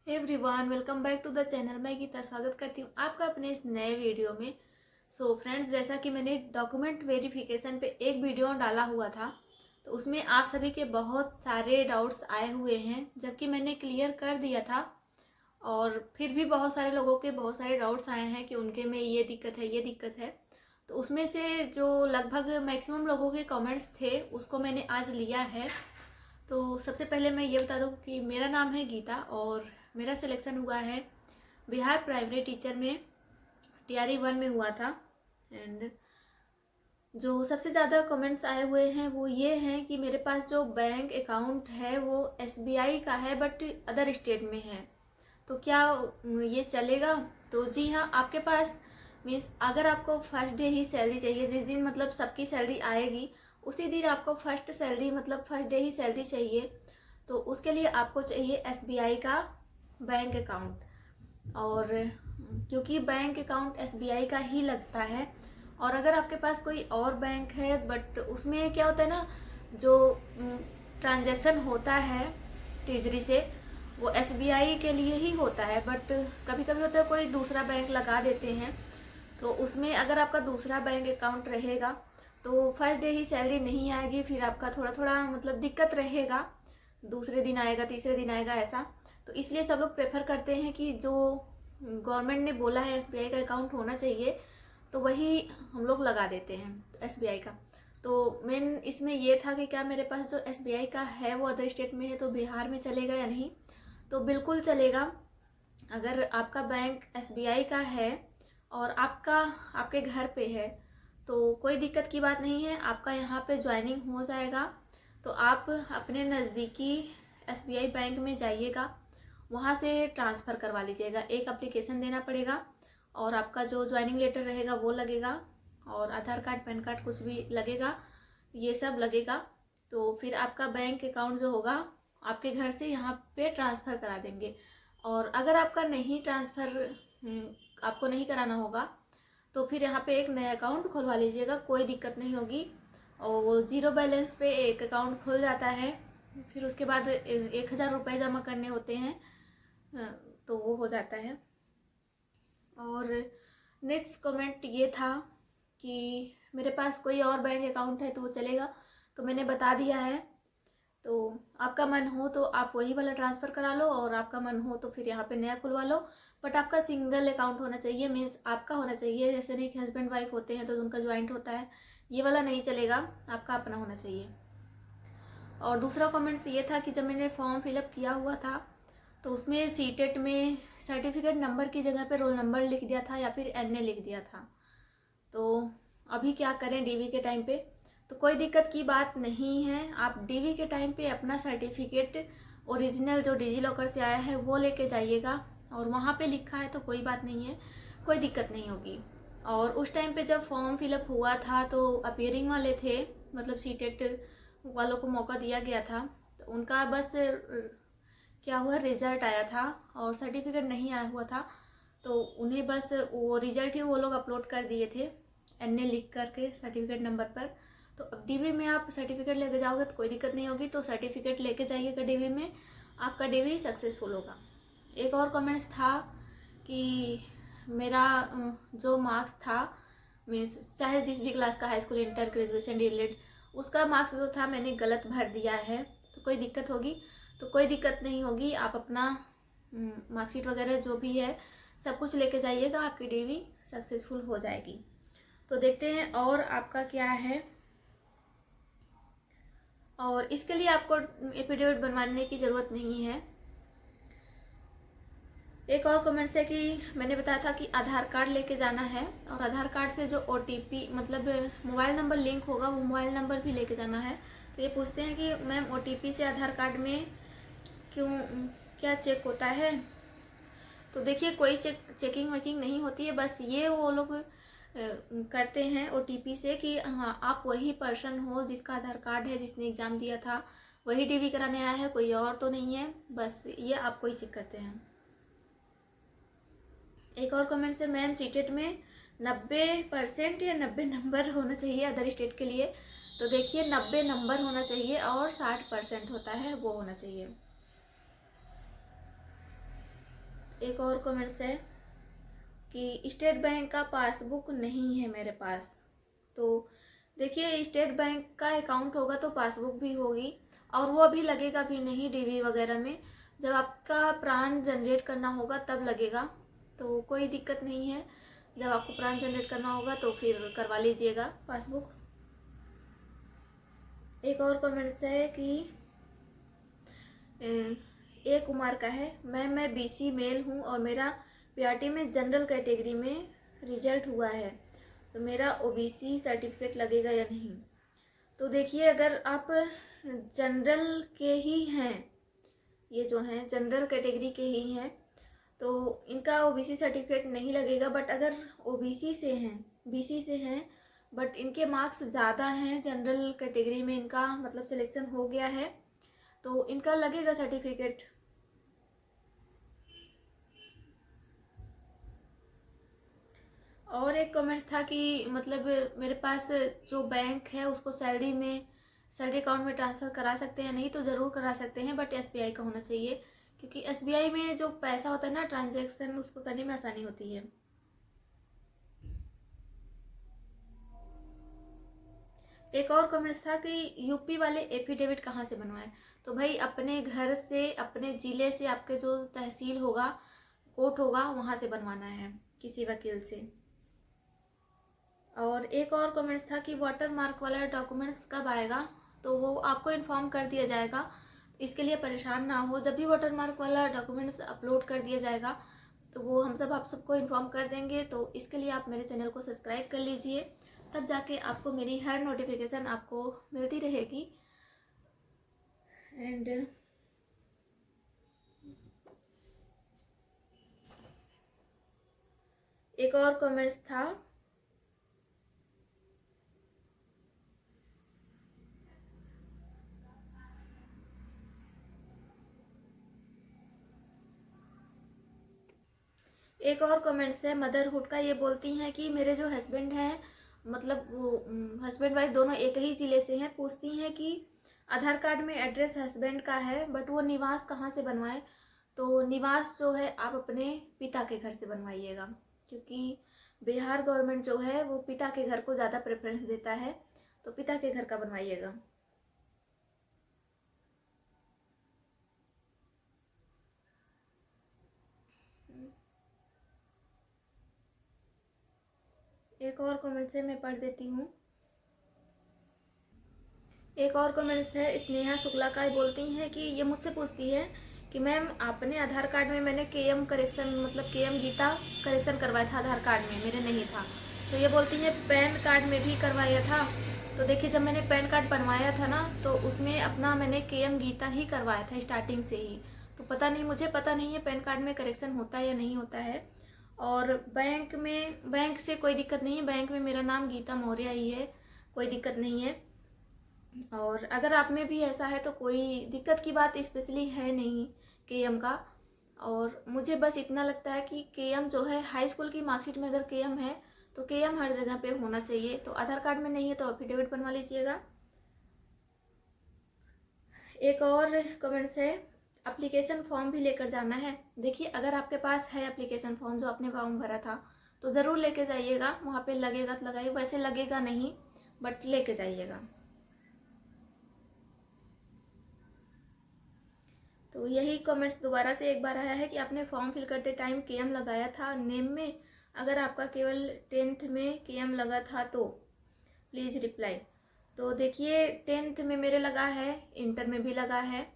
Everyone, welcome back to the channel. मैं गीता स्वागत करती हूँ आपका अपने इस नए वीडियो में। फ्रेंड्स, जैसा कि मैंने डॉक्यूमेंट वेरिफिकेशन पे एक वीडियो डाला हुआ था, तो उसमें आप सभी के बहुत सारे डाउट्स आए हुए हैं, जबकि मैंने क्लियर कर दिया था। और फिर भी बहुत सारे लोगों के बहुत सारे डाउट्स आए हैं कि उनके में ये दिक्कत है, ये दिक्कत है। तो उसमें से जो लगभग मैक्सिमम लोगों के कमेंट्स थे, उसको मैंने आज लिया है। तो सबसे पहले मैं ये बता दूं कि मेरा नाम है गीता और मेरा सिलेक्शन हुआ है बिहार प्राइमरी टीचर में, टीआरई 1 में हुआ था। एंड जो सबसे ज़्यादा कमेंट्स आए हुए हैं वो ये हैं कि मेरे पास जो बैंक अकाउंट है वो एसबीआई का है बट अदर स्टेट में है, तो क्या ये चलेगा? तो जी हाँ, आपके पास मीन्स अगर आपको फर्स्ट डे ही सैलरी चाहिए, जिस दिन मतलब सबकी सैलरी आएगी उसी दिन आपको फर्स्ट सैलरी मतलब फर्स्ट डे ही सैलरी चाहिए, तो उसके लिए आपको चाहिए एसबीआई का बैंक अकाउंट। और क्योंकि बैंक अकाउंट एसबीआई का ही लगता है, और अगर आपके पास कोई और बैंक है बट उसमें क्या होता है ना, जो ट्रांजैक्शन होता है ट्रेजरी से वो एसबीआई के लिए ही होता है, बट कभी कभी होता है कोई दूसरा बैंक लगा देते हैं, तो उसमें अगर आपका दूसरा बैंक अकाउंट रहेगा तो फर्स्ट डे ही सैलरी नहीं आएगी, फिर आपका थोड़ा थोड़ा मतलब दिक्कत रहेगा, दूसरे दिन आएगा, तीसरे दिन आएगा, ऐसा। तो इसलिए सब लोग प्रेफर करते हैं कि जो गवर्नमेंट ने बोला है एसबीआई का अकाउंट होना चाहिए, तो वही हम लोग लगा देते हैं एसबीआई का। तो मेन इसमें ये था कि क्या मेरे पास जो एसबीआई का है वो अदर स्टेट में है, तो बिहार में चलेगा या नहीं? तो बिल्कुल चलेगा। अगर आपका बैंक एसबीआई का है और आपके घर पे है तो कोई दिक्कत की बात नहीं है, आपका यहाँ पे ज्वाइनिंग हो जाएगा। तो आप अपने नज़दीकी एसबीआई बैंक में जाइएगा, वहाँ से ट्रांसफ़र करवा लीजिएगा। एक एप्लीकेशन देना पड़ेगा और आपका जो ज्वाइनिंग लेटर रहेगा वो लगेगा, और आधार कार्ड, पैन कार्ड कुछ भी लगेगा, ये सब लगेगा। तो फिर आपका बैंक अकाउंट जो होगा आपके घर से यहाँ पे ट्रांसफ़र करा देंगे। और अगर आपका नहीं ट्रांसफ़र आपको नहीं कराना होगा तो फिर यहाँ पे एक नया अकाउंट खुलवा लीजिएगा, कोई दिक्कत नहीं होगी। और वो ज़ीरो बैलेंस पे एक अकाउंट खुल जाता है, फिर उसके बाद 1,000 रुपये जमा करने होते हैं, तो वो हो जाता है। और नेक्स्ट कमेंट ये था कि मेरे पास कोई और बैंक अकाउंट है तो वो चलेगा, तो मैंने बता दिया है। तो आपका मन हो तो आप वही वाला ट्रांसफ़र करा लो, और आपका मन हो तो फिर यहाँ पे नया खुलवा लो, बट आपका सिंगल अकाउंट होना चाहिए, मीन्स आपका होना चाहिए। जैसे नहीं कि हस्बैंड वाइफ होते हैं तो उनका ज्वाइंट होता है, ये वाला नहीं चलेगा, आपका अपना होना चाहिए। और दूसरा कमेंट्स ये था कि जब मैंने फॉर्म फिलअप किया हुआ था तो उसमें सीटेट में सर्टिफिकेट नंबर की जगह पे रोल नंबर लिख दिया था या फिर एनए लिख दिया था। तो अभी क्या करें डीवी के टाइम पे? तो कोई दिक्कत की बात नहीं है, आप डीवी के टाइम पे अपना सर्टिफिकेट ओरिजिनल जो डिजी लॉकर से आया है वो लेके जाइएगा, और वहाँ पे लिखा है तो कोई बात नहीं है, कोई दिक्कत नहीं होगी। और उस टाइम पे जब फॉर्म फिलअप हुआ था तो अपियरिंग वाले थे, मतलब सीटेट वालों को मौका दिया गया था, तो उनका बस क्या हुआ, रिजल्ट आया था और सर्टिफिकेट नहीं आया हुआ था, तो उन्हें बस वो रिजल्ट ही वो लोग अपलोड कर दिए थे एनए लिख करके सर्टिफिकेट नंबर पर। तो अब डीवी में आप सर्टिफिकेट लेके जाओगे तो कोई दिक्कत नहीं होगी, तो सर्टिफिकेट लेके जाइएगा डीवी में, आपका डीवी सक्सेसफुल होगा। एक और कमेंट्स था कि मेरा जो मार्क्स था, मीन्स चाहे जिस भी क्लास का, high school, inter, graduation, DElEd, उसका मार्क्स जो था मैंने गलत भर दिया है, तो कोई दिक्कत होगी? तो कोई दिक्कत नहीं होगी, आप अपना मार्कशीट वगैरह जो भी है सब कुछ लेके जाइएगा, आपकी डीवी सक्सेसफुल हो जाएगी। तो देखते हैं और आपका क्या है। और इसके लिए आपको एफिडेविट बनवाने की ज़रूरत नहीं है। एक और कमेंट है कि मैंने बताया था कि आधार कार्ड लेके जाना है, और आधार कार्ड से जो ओटीपी मतलब मोबाइल नंबर लिंक होगा वो मोबाइल नंबर भी लेके जाना है। तो ये पूछते हैं कि मैम ओटीपी से आधार कार्ड में क्यों, क्या चेक होता है? तो देखिए, कोई चेकिंग वेकिंग नहीं होती है, बस ये वो लोग करते हैं ओटीपी से कि हाँ आप वही पर्सन हो जिसका आधार कार्ड है, जिसने एग्ज़ाम दिया था, वही डीवी कराने आया है, कोई और तो नहीं है, बस ये आपको ही चेक करते हैं। एक और कमेंट से, मैम सीटेट में 90% या 90 नंबर होना चाहिए अदर स्टेट के लिए? तो देखिए, 90 नंबर होना चाहिए और 60% होता है वो होना चाहिए। एक और कमेंट्स है कि स्टेट बैंक का पासबुक नहीं है मेरे पास। तो देखिए, स्टेट बैंक का अकाउंट होगा तो पासबुक भी होगी, और वो अभी लगेगा भी नहीं डीवी वगैरह में। जब आपका प्रान जनरेट करना होगा तब लगेगा, तो कोई दिक्कत नहीं है। जब आपको प्रान जनरेट करना होगा तो फिर करवा लीजिएगा पासबुक। एक और कमेंट्स है कि ए कुमार का है, मैं बीसी मेल हूँ और मेरा पीआरटी में जनरल कैटेगरी में रिजल्ट हुआ है, तो मेरा ओबीसी सर्टिफिकेट लगेगा या नहीं। तो देखिए, अगर आप जनरल के ही हैं, ये जो हैं जनरल कैटेगरी के ही हैं, तो इनका ओबीसी सर्टिफिकेट नहीं लगेगा। बट अगर ओबीसी से हैं, बीसी से हैं, बट इनके मार्क्स ज़्यादा हैं, जनरल कैटेगरी में इनका मतलब सिलेक्शन हो गया है, तो इनका लगेगा सर्टिफिकेट। और एक कमेंट्स था कि मतलब मेरे पास जो बैंक है उसको सैलरी अकाउंट में ट्रांसफ़र करा सकते हैं। नहीं, तो ज़रूर करा सकते हैं, बट एसबीआई का होना चाहिए, क्योंकि एसबीआई में जो पैसा होता है ना ट्रांजैक्शन, उसको करने में आसानी होती है। एक और कमेंट्स था कि यूपी वाले एफिडेविट कहाँ से बनवाएं। तो भाई, अपने घर से, अपने ज़िले से, आपके जो तहसील होगा, कोर्ट होगा, वहाँ से बनवाना है, किसी वकील से। और एक और कमेंट्स था कि वाटर मार्क वाला डॉक्यूमेंट्स कब आएगा। तो वो आपको इन्फॉर्म कर दिया जाएगा, इसके लिए परेशान ना हो। जब भी वाटर मार्क वाला डॉक्यूमेंट्स अपलोड कर दिया जाएगा तो वो हम सब आप सबको इन्फॉर्म कर देंगे। तो इसके लिए आप मेरे चैनल को सब्सक्राइब कर लीजिए, तब जाके आपको मेरी हर नोटिफिकेशन आपको मिलती रहेगी। एंड एक और कमेंट्स था कमेंट्स है मदरहुड का। ये बोलती हैं कि मेरे जो हस्बैंड हैं, मतलब वो हस्बैंड वाइफ दोनों एक ही ज़िले से हैं, पूछती हैं कि आधार कार्ड में एड्रेस हस्बैंड का है, बट वो निवास कहाँ से बनवाएं। तो निवास जो है आप अपने पिता के घर से बनवाइएगा, क्योंकि बिहार गवर्नमेंट जो है वो पिता के घर को ज़्यादा प्रेफरेंस देता है, तो पिता के घर का बनवाइएगा। एक और कमेंट से मैं पढ़ देती हूँ। एक और कमेंट्स है स्नेहा शुक्ला का। बोलती हैं कि ये मुझसे पूछती है कि मैम, अपने आधार कार्ड में मैंने केएम करेक्शन, मतलब केएम गीता करेक्शन करवाया था, आधार कार्ड में मेरे नहीं था। तो ये बोलती है पैन कार्ड में भी करवाया था। तो देखिए, जब मैंने पैन कार्ड बनवाया था ना, तो उसमें अपना मैंने केएम गीता ही करवाया था स्टार्टिंग से ही। तो पता नहीं, मुझे पता नहीं है पैन कार्ड में करेक्शन होता है या नहीं होता है। और बैंक से कोई दिक्कत नहीं है, बैंक में मेरा नाम गीता मौर्य ही है, कोई दिक्कत नहीं है। और अगर आप में भी ऐसा है तो कोई दिक्कत की बात स्पेशली है नहीं केएम का। और मुझे बस इतना लगता है कि केएम जो है, हाई स्कूल की मार्कशीट में अगर केएम है तो केएम हर जगह पे होना चाहिए। तो आधार कार्ड में नहीं है तो एफिडेविट बनवा लीजिएगा। एक और कमेंट्स है एप्लीकेशन फॉर्म भी लेकर जाना है। देखिए, अगर आपके पास है एप्लीकेशन फॉर्म जो आपने फॉर्म भरा था, तो ज़रूर लेके जाइएगा। वहाँ पे लगेगा तो लगाइए, वैसे लगेगा नहीं, बट लेके जाइएगा। तो यही कमेंट्स दोबारा से एक बार आया है कि आपने फॉर्म फिल करते टाइम केएम लगाया था नेम में। अगर आपका केवल 10th में केएम लगा था तो प्लीज़ रिप्लाई। तो देखिए, 10th में मेरे लगा है, इंटर में भी लगा है,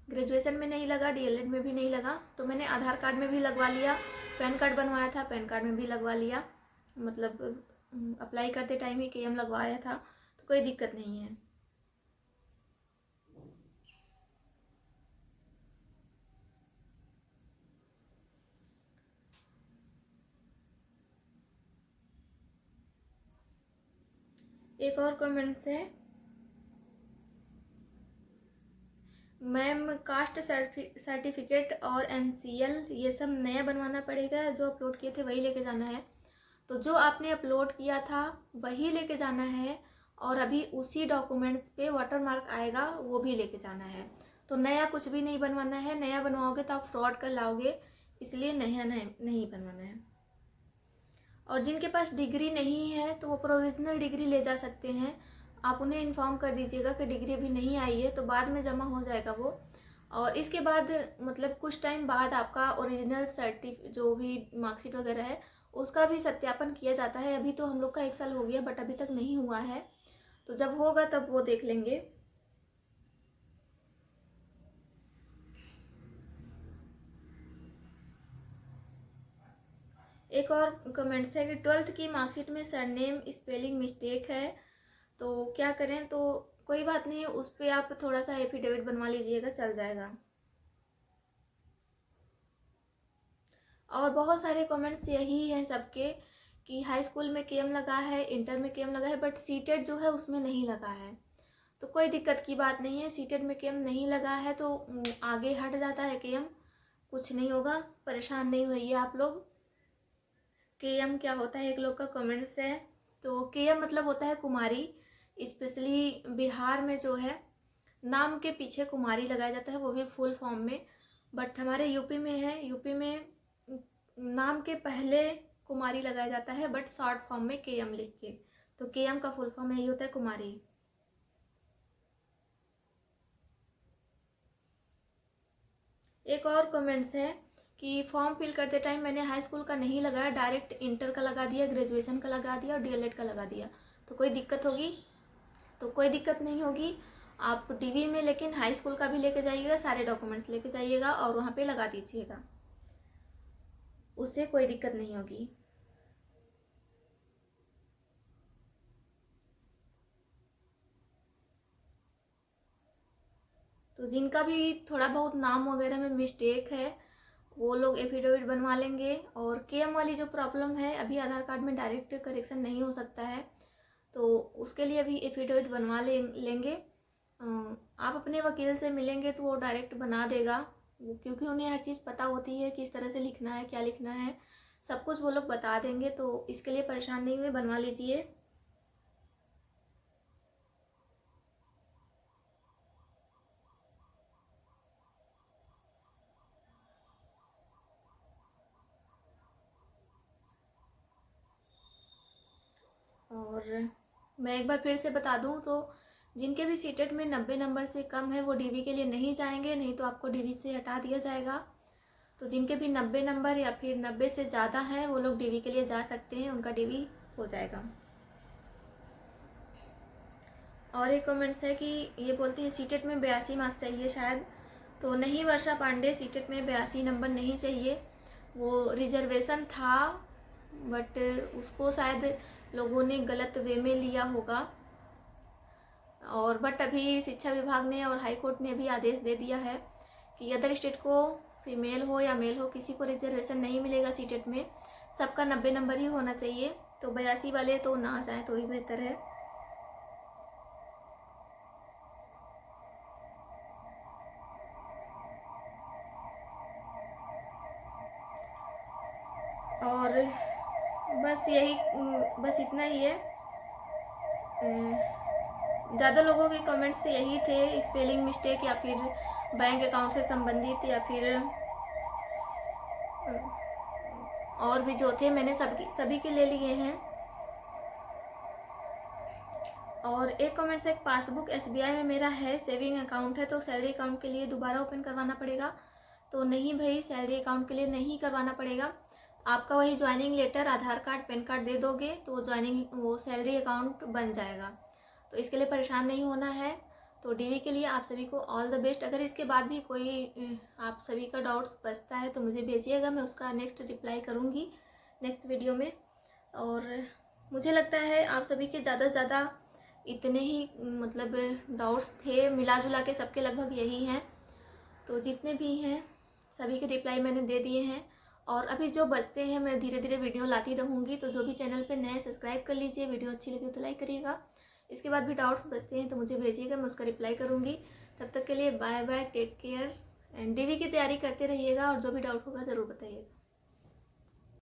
ग्रेजुएशन में नहीं लगा, डीएलएड में भी नहीं लगा। तो मैंने आधार कार्ड में भी लगवा लिया, पैन कार्ड बनवाया था, पैन कार्ड में भी लगवा लिया, मतलब अप्लाई करते टाइम ही केएम लगवाया था, तो कोई दिक्कत नहीं है। एक और कमेंट्स है मैम, कास्ट सर्टिफिकेट और एनसीएल ये सब नया बनवाना पड़ेगा, जो अपलोड किए थे वही लेके जाना है। तो जो आपने अपलोड किया था वही लेके जाना है, और अभी उसी डॉक्यूमेंट्स पे वाटरमार्क आएगा, वो भी लेके जाना है। तो नया कुछ भी नहीं बनवाना है। नया बनवाओगे तो आप फ्रॉड कर लाओगे, इसलिए नया नहीं बनवाना है। और जिनके पास डिग्री नहीं है तो वो प्रोविजनल डिग्री ले जा सकते हैं। आप उन्हें इन्फॉर्म कर दीजिएगा कि डिग्री अभी नहीं आई है, तो बाद में जमा हो जाएगा वो। और इसके बाद मतलब कुछ टाइम बाद आपका ओरिजिनल जो भी मार्कशीट वगैरह है उसका भी सत्यापन किया जाता है। अभी तो हम लोग का 1 साल हो गया बट अभी तक नहीं हुआ है, तो जब होगा तब वो देख लेंगे। एक और कमेंट्स है कि 12th की मार्कशीट में सरनेम स्पेलिंग मिस्टेक है, तो क्या करें? तो कोई बात नहीं, उस पर आप थोड़ा सा एफिडेविट बनवा लीजिएगा, चल जाएगा। और बहुत सारे कमेंट्स यही हैं सबके कि हाई स्कूल में केएम लगा है, इंटर में केएम लगा है, बट सीटेट जो है उसमें नहीं लगा है। तो कोई दिक्कत की बात नहीं है, सीटेट में केएम नहीं लगा है तो आगे हट जाता है केएम, कुछ नहीं होगा, परेशान नहीं होइए आप लोग। केएम क्या होता है, एक लोग का कमेंट्स है। तो केएम मतलब होता है कुमारी। स्पेशली बिहार में जो है नाम के पीछे कुमारी लगाया जाता है, वो भी फुल फॉर्म में। बट हमारे यूपी में है, यूपी में नाम के पहले कुमारी लगाया जाता है बट शॉर्ट फॉर्म में केएम लिख के। तो केएम का फुल फॉर्म यही होता है, कुमारी। एक और कमेंट्स है कि फॉर्म फिल करते टाइम मैंने हाई स्कूल का नहीं लगाया, डायरेक्ट इंटर का लगा दिया, ग्रेजुएशन का लगा दिया और डीएलएड का लगा दिया, तो कोई दिक्कत होगी? तो कोई दिक्कत नहीं होगी। आप डीवी में लेकिन हाई स्कूल का भी लेके जाइएगा, सारे डॉक्यूमेंट्स लेके जाइएगा और वहाँ पे लगा दीजिएगा, उससे कोई दिक्कत नहीं होगी। तो जिनका भी थोड़ा बहुत नाम वगैरह में मिस्टेक है वो लोग एफिडेविट बनवा लेंगे। और केएम वाली जो प्रॉब्लम है, अभी आधार कार्ड में डायरेक्ट करेक्शन नहीं हो सकता है, तो उसके लिए अभी एफिडेविट बनवा लेंगे। आप अपने वकील से मिलेंगे तो वो डायरेक्ट बना देगा, क्योंकि उन्हें हर चीज़ पता होती है, किस तरह से लिखना है, क्या लिखना है, सब कुछ वो लोग बता देंगे, तो इसके लिए परेशान नहीं हुए, बनवा लीजिए। और मैं एक बार फिर से बता दूं तो जिनके भी सीटेट में 90 नंबर से कम है वो डीवी के लिए नहीं जाएंगे, नहीं तो आपको डीवी से हटा दिया जाएगा। तो जिनके भी 90 नंबर या फिर 90 से ज़्यादा है वो लोग डीवी के लिए जा सकते हैं, उनका डीवी हो जाएगा। और एक कमेंट्स है कि ये बोलते हैं सीटेट में 82 मार्क्स चाहिए शायद, तो नहीं वर्षा पांडे, सीटेट में 82 नंबर नहीं चाहिए, वो रिजर्वेशन था बट उसको शायद लोगों ने गलत वे में लिया होगा। और बट अभी शिक्षा विभाग ने और हाई कोर्ट ने अभी आदेश दे दिया है कि अदर स्टेट को फीमेल हो या मेल हो किसी को रिजर्वेशन नहीं मिलेगा सीटेट में, सबका 90 नंबर ही होना चाहिए। तो 82 वाले तो ना जाए तो ही बेहतर है। और बस इतना ही है। ज़्यादा लोगों के कमेंट्स यही थे, स्पेलिंग मिस्टेक या फिर बैंक अकाउंट से संबंधित या फिर और भी जो थे, मैंने सभी के ले लिए हैं। और एक कमेंट से, एक पासबुक एसबीआई में मेरा है, सेविंग अकाउंट है, तो सैलरी अकाउंट के लिए दोबारा ओपन करवाना पड़ेगा। तो नहीं भाई, सैलरी अकाउंट के लिए नहीं करवाना पड़ेगा, आपका वही ज्वाइनिंग लेटर, आधार कार्ड, पैन कार्ड दे दोगे तो वो सैलरी अकाउंट बन जाएगा। तो इसके लिए परेशान नहीं होना है। तो डीवी के लिए आप सभी को ऑल द बेस्ट। अगर इसके बाद भी कोई आप सभी का डाउट्स बचता है तो मुझे भेजिएगा, मैं उसका नेक्स्ट रिप्लाई करूँगी नेक्स्ट वीडियो में। और मुझे लगता है आप सभी के ज़्यादा से ज़्यादा इतने ही मतलब डाउट्स थे, मिला जुला के सबके लगभग यही हैं। तो जितने भी हैं सभी के रिप्लाई मैंने दे दिए हैं। और अभी जो बचते हैं मैं धीरे धीरे वीडियो लाती रहूँगी, तो जो भी चैनल पे नए सब्सक्राइब कर लीजिए, वीडियो अच्छी लगी तो लाइक करिएगा। इसके बाद भी डाउट्स बचते हैं तो मुझे भेजिएगा, मैं उसका रिप्लाई करूँगी। तब तक के लिए bye bye, take care and DV की तैयारी करते रहिएगा और जो भी डाउट होगा ज़रूर बताइएगा।